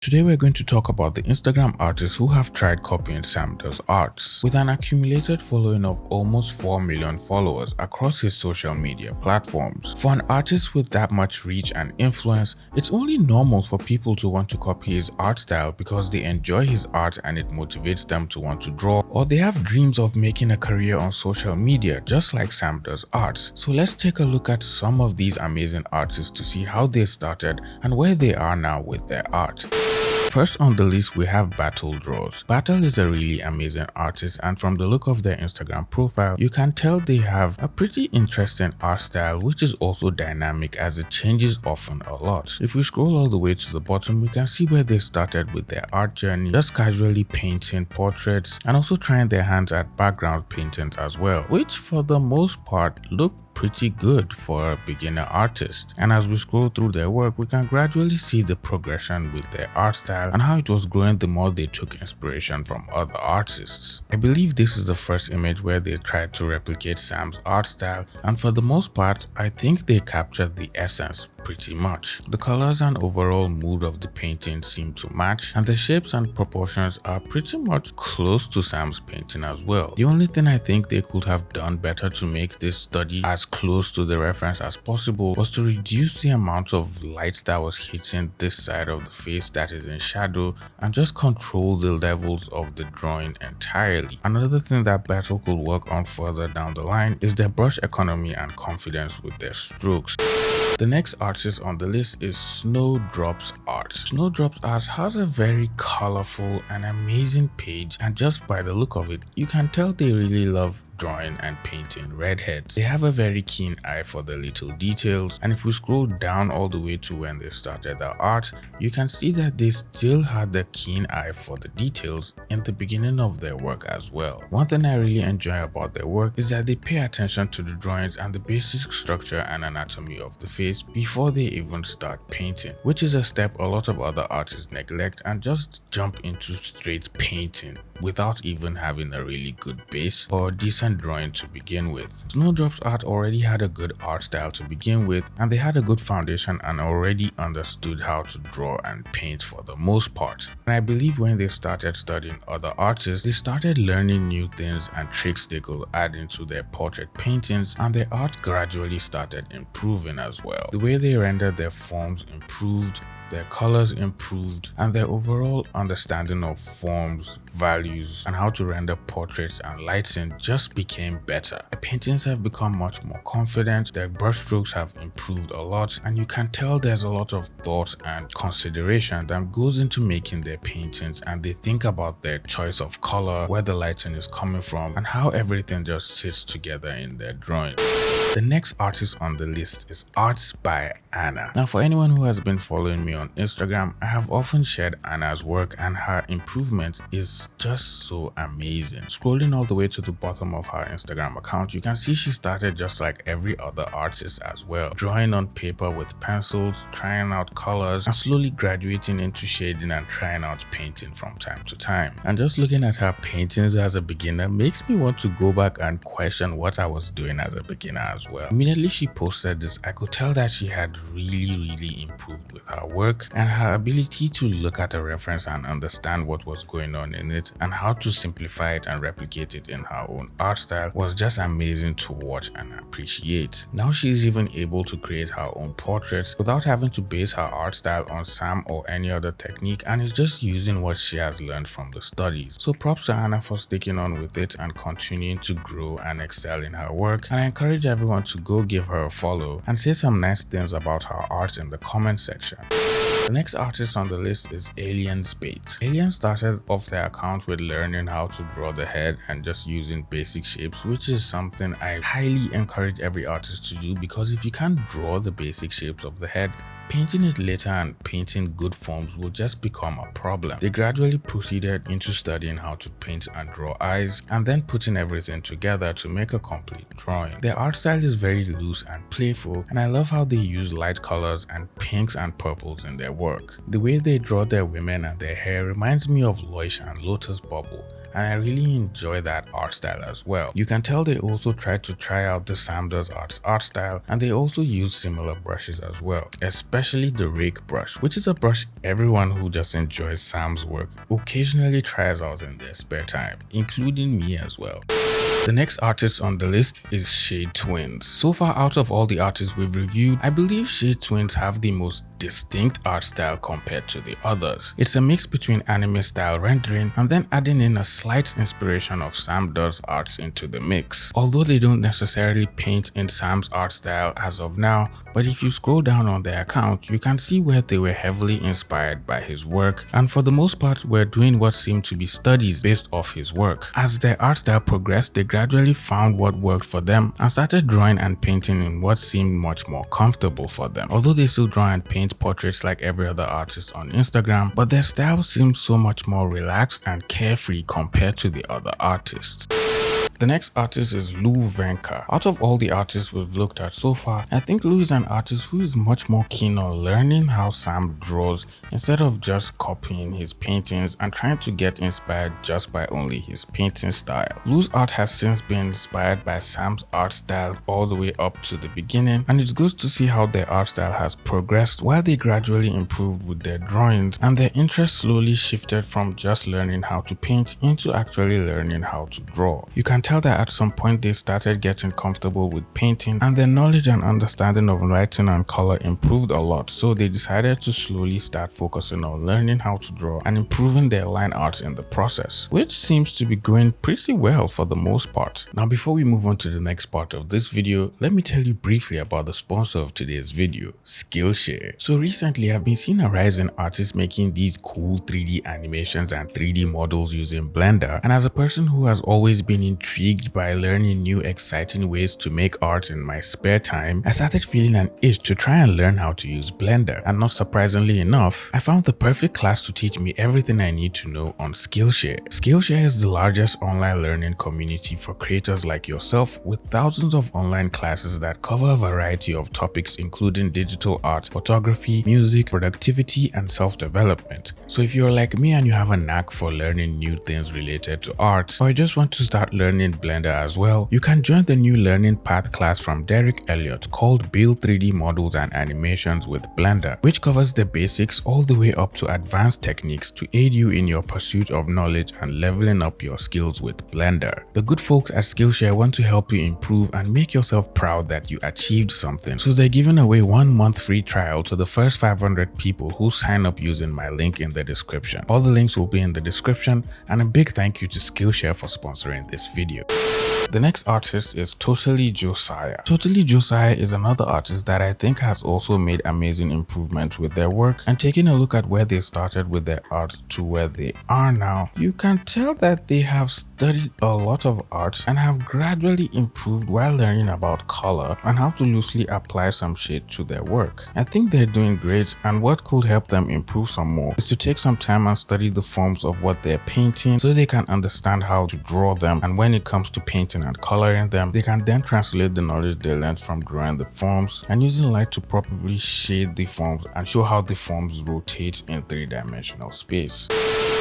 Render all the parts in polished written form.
Today we're going to talk about the Instagram artists who have tried copying Samdoesart. With an accumulated following of almost 4 million followers across his social media platforms. For an artist with that much reach and influence, it's only normal for people to want to copy his art style because they enjoy his art and it motivates them to want to draw, or they have dreams of making a career on social media just like Samdoesart. So let's take a look at some of these amazing artists to see how they started and where they are now with their art. First on the list we have Battledraws. Battle is a really amazing artist, and from the look of their Instagram profile, you can tell they have a pretty interesting art style which is also dynamic as it changes often a lot. If we scroll all the way to the bottom, we can see where they started with their art journey, just casually painting portraits and also trying their hands at background paintings as well, which for the most part look pretty good for a beginner artist. And as we scroll through their work, we can gradually see the progression with their art style and how it was growing the more they took inspiration from other artists. I believe this is the first image where they tried to replicate Sam's art style, and for the most part, I think they captured the essence pretty much. The colors and overall mood of the painting seem to match, and the shapes and proportions are pretty much close to Sam's painting as well. The only thing I think they could have done better to make this study as close to the reference as possible was to reduce the amount of light that was hitting this side of the face that is in shadow and just control the levels of the drawing entirely. Another thing that Battle could work on further down the line is their brush economy and confidence with their strokes. The next artist on the list is Snowdrops Art. Snowdrops Art has a very colorful and amazing page, and just by the look of it, you can tell they really love drawing and painting redheads. They have a very keen eye for the little details, and if we scroll down all the way to when they started their art, you can see that they still had the keen eye for the details in the beginning of their work as well. One thing I really enjoy about their work is that they pay attention to the drawings and the basic structure and anatomy of the face before they even start painting, which is a step a lot of other artists neglect and just jump into straight painting without even having a really good base or decent drawing to begin with. Snowdrops Art already had a good art style to begin with, and they had a good foundation and already understood how to draw and paint for the most part. And I believe when they started studying other artists, they started learning new things and tricks they could add into their portrait paintings, and their art gradually started improving as well. The way they rendered their forms improved, their colors improved, and their overall understanding of forms, values, and how to render portraits and lighting just became better. The paintings have become much more confident, their brushstrokes have improved a lot, and you can tell there's a lot of thought and consideration that goes into making their paintings, and they think about their choice of color, where the lighting is coming from, and how everything just sits together in their drawing. The next artist on the list is Art by Anna. Now, for anyone who has been following me on Instagram, I have often shared Anna's work, and her improvement is just so amazing. Scrolling all the way to the bottom of her Instagram account, you can see she started just like every other artist as well, drawing on paper with pencils, trying out colors, and slowly graduating into shading and trying out painting from time to time. And just looking at her paintings as a beginner makes me want to go back and question what I was doing as a beginner as well. Immediately she posted this, I could tell that she had really improved with her work, and her ability to look at a reference and understand what was going on in it and how to simplify it and replicate it in her own art style was just amazing to watch and appreciate. Now she's even able to create her own portraits without having to base her art style on Sam or any other technique, and is just using what she has learned from the studies. So props to Anna for sticking on with it and continuing to grow and excel in her work, and I encourage everyone to go give her a follow and say some nice things about her art in the comment section. The next artist on the list is Alien's Bait. Alien started off their account with learning how to draw the head and just using basic shapes, which is something I highly encourage every artist to do, because if you can't draw the basic shapes of the head, painting it later and painting good forms will just become a problem. They gradually proceeded into studying how to paint and draw eyes, and then putting everything together to make a complete drawing. Their art style is very loose and playful, and I love how they use light colors and pinks and purples in their work. The way they draw their women and their hair reminds me of Loish and Lotus Bubble, and I really enjoy that art style as well. You can tell they also tried to try out the Samdoesart art style, and they also use similar brushes as well, especially the rake brush, which is a brush everyone who just enjoys Sam's work occasionally tries out in their spare time, including me as well. The next artist on the list is Shade Twins. So far out of all the artists we've reviewed, I believe Shade Twins have the most distinct art style compared to the others. It's a mix between anime style rendering and then adding in a slight inspiration of Samdoesart into the mix. Although they don't necessarily paint in Sam's art style as of now, but if you scroll down on their account, you can see where they were heavily inspired by his work, and for the most part were doing what seemed to be studies based off his work. As their art style progressed, they gradually found what worked for them and started drawing and painting in what seemed much more comfortable for them. Although they still draw and paint portraits like every other artist on Instagram, but their style seems so much more relaxed and carefree compared to the other artists. The next artist is Venka. Out of all the artists we've looked at so far, I think Lou is an artist who is much more keen on learning how Sam draws instead of just copying his paintings and trying to get inspired just by only his painting style. Lou's art has since been inspired by Sam's art style all the way up to the beginning, and it's good to see how their art style has progressed while they gradually improved with their drawings, and their interest slowly shifted from just learning how to paint into actually learning how to draw. You can tell that at some point they started getting comfortable with painting, and their knowledge and understanding of lighting and color improved a lot, so they decided to slowly start focusing on learning how to draw and improving their line art in the process, which seems to be going pretty well for the most part. Now before we move on to the next part of this video, let me tell you briefly about the sponsor of today's video, Skillshare. So recently I've been seeing a rise in artists making these cool 3D animations and 3D models using Blender, and as a person who has always been intrigued by learning new exciting ways to make art in my spare time, I started feeling an itch to try and learn how to use Blender, and not surprisingly enough, I found the perfect class to teach me everything I need to know on Skillshare. Skillshare is the largest online learning community for creators like yourself, with thousands of online classes that cover a variety of topics including digital art, photography, music, productivity, and self-development. So if you're like me and you have a knack for learning new things related to art, or you just want to start learning Blender as well, you can join the new Learning Path class from Derek Elliott called Build 3D Models and Animations with Blender, which covers the basics all the way up to advanced techniques to aid you in your pursuit of knowledge and leveling up your skills with Blender. The good folks at Skillshare want to help you improve and make yourself proud that you achieved something, so they're giving away 1 month free trial to the first 500 people who sign up using my link in the description. All the links will be in the description, and a big thank you to Skillshare for sponsoring this video. The next artist is Totally Josai. Totally Josai is another artist that I think has also made amazing improvements with their work, and taking a look at where they started with their art to where they are now, you can tell that they have studied a lot of art and have gradually improved while learning about color and how to loosely apply some shade to their work. I think they're doing great, and what could help them improve some more is to take some time and study the forms of what they're painting so they can understand how to draw them, and when it comes to painting and coloring them, they can then translate the knowledge they learned from drawing the forms and using light to properly shade the forms and show how the forms rotate in 3-dimensional space.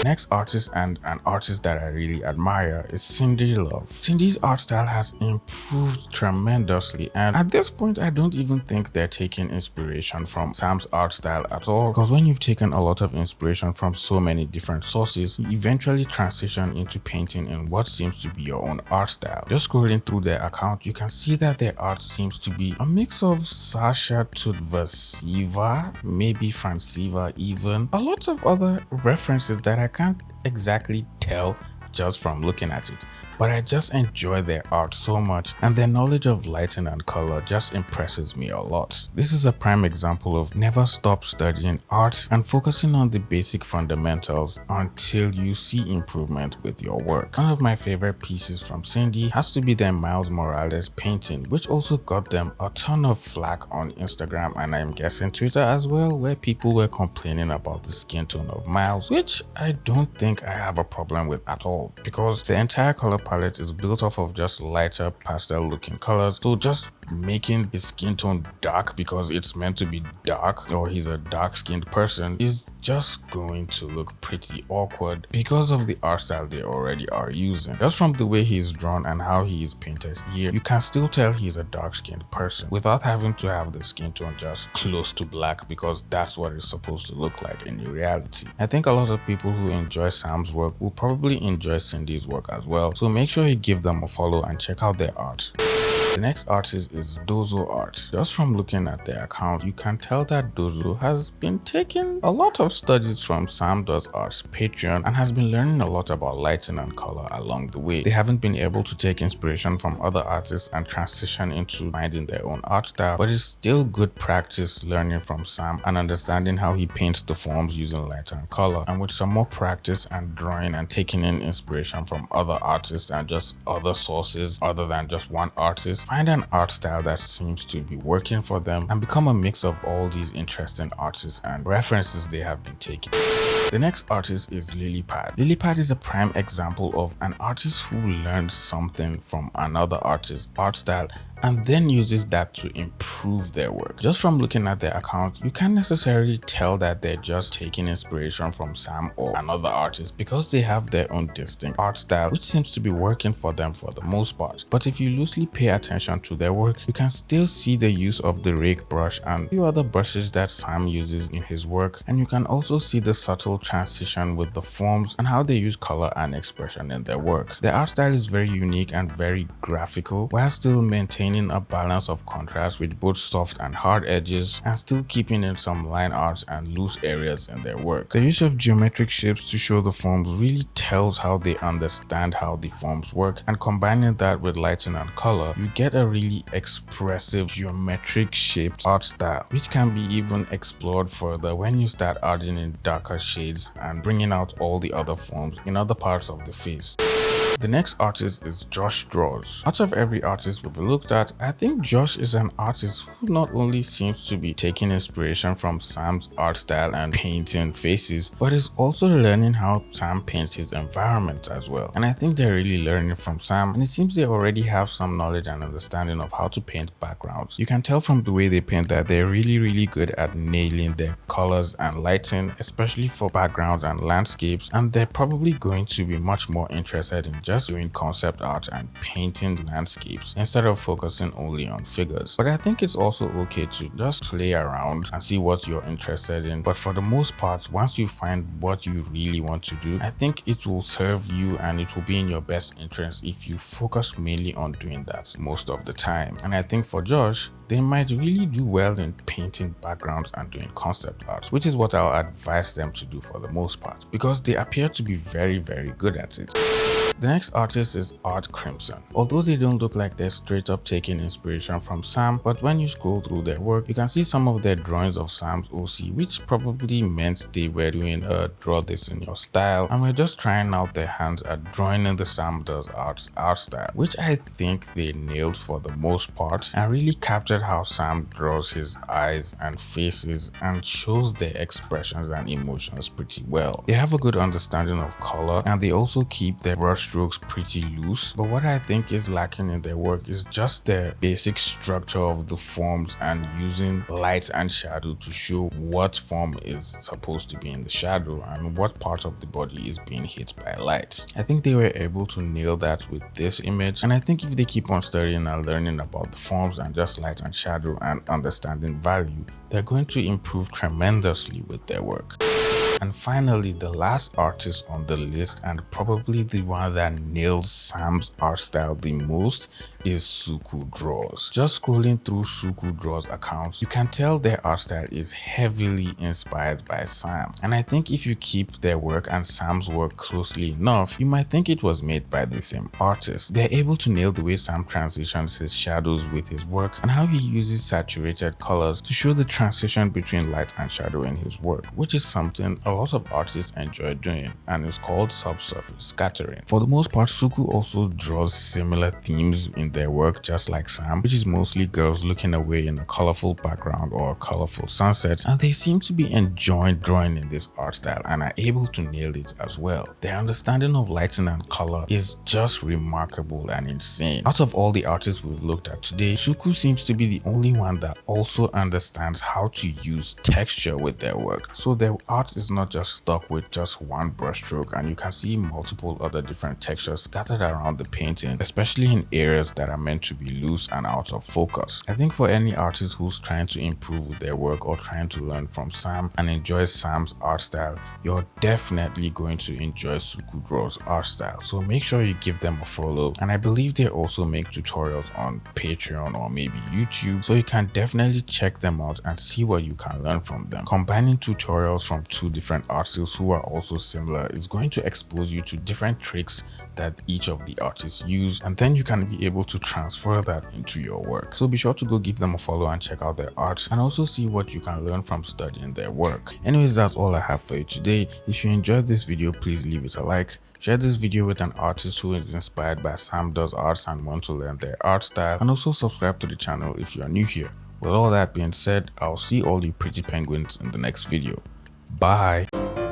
Next artist, and an artist that I really admire, is Cindy Love. Cindy's art style has improved tremendously, and at this point I don't even think they're taking inspiration from Sam's art style at all, because when you've taken a lot of inspiration from so many different sources, you eventually transition into painting in what seems to be your own art style. Just scrolling through their account, you can see that their art seems to be a mix of Sasha Tudvasiva, maybe Franciva even, a lot of other references that I can't exactly tell just from looking at it, but I just enjoy their art so much, and their knowledge of lighting and color just impresses me a lot. This is a prime example of never stop studying art and focusing on the basic fundamentals until you see improvement with your work. One of my favorite pieces from Cindy has to be their Miles Morales painting, which also got them a ton of flack on Instagram and I'm guessing Twitter as well, where people were complaining about the skin tone of Miles, which I don't think I have a problem with at all, because the entire color palette is built off of just lighter pastel looking colors, so just making his skin tone dark because it's meant to be dark, or he's a dark-skinned person, is just going to look pretty awkward because of the art style they already are using. Just from the way he's drawn and how he is painted here, you can still tell he's a dark-skinned person without having to have the skin tone just close to black, because that's what it's supposed to look like in reality. I think a lot of people who enjoy Sam's work will probably enjoy Cindy's work as well, so make sure you give them a follow and check out their art. The next artist is Snowdrops Art. Just from looking at their account, you can tell that Dozo has been taking a lot of studies from Samdoesart's Patreon and has been learning a lot about lighting and color along the way. They haven't been able to take inspiration from other artists and transition into finding their own art style, but it's still good practice learning from Sam and understanding how he paints the forms using light and color. And with some more practice and drawing and taking in inspiration from other artists and just other sources other than just one artist, find an art style that seems to be working for them and become a mix of all these interesting artists and references they have been taking. The next artist is Lilypad. Lilypad is a prime example of an artist who learned something from another artist's art style and then uses that to improve their work. Just from looking at their account, you can't necessarily tell that they're just taking inspiration from Sam or another artist, because they have their own distinct art style which seems to be working for them for the most part. But if you loosely pay attention to their work, you can still see the use of the rake brush and a few other brushes that Sam uses in his work, and you can also see the subtle transition with the forms and how they use color and expression in their work. Their art style is very unique and very graphical, while still maintaining a balance of contrast with both soft and hard edges, and still keeping in some line arts and loose areas in their work. The use of geometric shapes to show the forms really tells how they understand how the forms work, and combining that with lighting and color, you get a really expressive geometric shaped art style, which can be even explored further when you start adding in darker shades and bringing out all the other forms in other parts of the face. The next artist is Josh Draws. Out of every artist we've looked at, I think Josh is an artist who not only seems to be taking inspiration from Sam's art style and painting faces, but is also learning how Sam paints his environment as well. And I think they're really learning from Sam, and it seems they already have some knowledge and understanding of how to paint backgrounds. You can tell from the way they paint that they're really good at nailing their colors and lighting, especially for backgrounds and landscapes, and they're probably going to be much more interested in just doing concept art and painting landscapes instead of focusing only on figures. But I think it's also okay to just play around and see what you're interested in. But for the most part, once you find what you really want to do, I think it will serve you and it will be in your best interest if you focus mainly on doing that most of the time. And I think for Josh, they might really do well in painting backgrounds and doing concept art, which is what I'll advise them to do for the most part, because they appear to be very good at it. The next artist is Art Crimson. Although they don't look like they're straight up taking inspiration from Sam, but when you scroll through their work, you can see some of their drawings of Sam's OC, which probably meant they were doing a draw this in your style and were just trying out their hands at drawing in the Samdoesart's art style, which I think they nailed for the most part and really captured how Sam draws his eyes and faces and shows their expressions and emotions pretty well. They have a good understanding of color, and they also keep their brush strokes pretty loose, but what I think is lacking in their work is just the basic structure of the forms and using light and shadow to show what form is supposed to be in the shadow and what part of the body is being hit by light. I think they were able to nail that with this image, and I think if they keep on studying and learning about the forms and just light and shadow and understanding value, they're going to improve tremendously with their work. And finally, the last artist on the list, and probably the one that nails Sam's art style the most, is Sukudra. Just scrolling through Sukudra's accounts, you can tell their art style is heavily inspired by Sam. And I think if you keep their work and Sam's work closely enough, you might think it was made by the same artist. They're able to nail the way Sam transitions his shadows with his work and how he uses saturated colors to show the transition between light and shadow in his work, which is something a lot of artists enjoy doing, and it's called subsurface scattering. For the most part, Suku also draws similar themes in their work, just like Sam, which is mostly girls looking away in a colorful background or a colorful sunset, and they seem to be enjoying drawing in this art style and are able to nail it as well. Their understanding of lighting and color is just remarkable and insane. Out of all the artists we've looked at today, Suku seems to be the only one that also understands how to use texture with their work. So their art is not just stuck with just one brushstroke, and you can see multiple other different textures scattered around the painting, especially in areas that are meant to be loose and out of focus. I think for any artist who's trying to improve with their work or trying to learn from Sam and enjoys Sam's art style, you're definitely going to enjoy Sukudra's art style. So make sure you give them a follow, and I believe they also make tutorials on Patreon or maybe YouTube, so you can definitely check them out and see what you can learn from them. Combining tutorials from two different artists who are also similar is going to expose you to different tricks that each of the artists use, and then you can be able to transfer that into your work. So be sure to go give them a follow and check out their art, and also see what you can learn from studying their work. Anyways, that's all I have for you today. If you enjoyed this video, please leave it a like. Share this video with an artist who is inspired by Samdoesart and want to learn their art style, and also subscribe to the channel if you are new here. With all that being said, I'll see all you pretty penguins in the next video. Bye!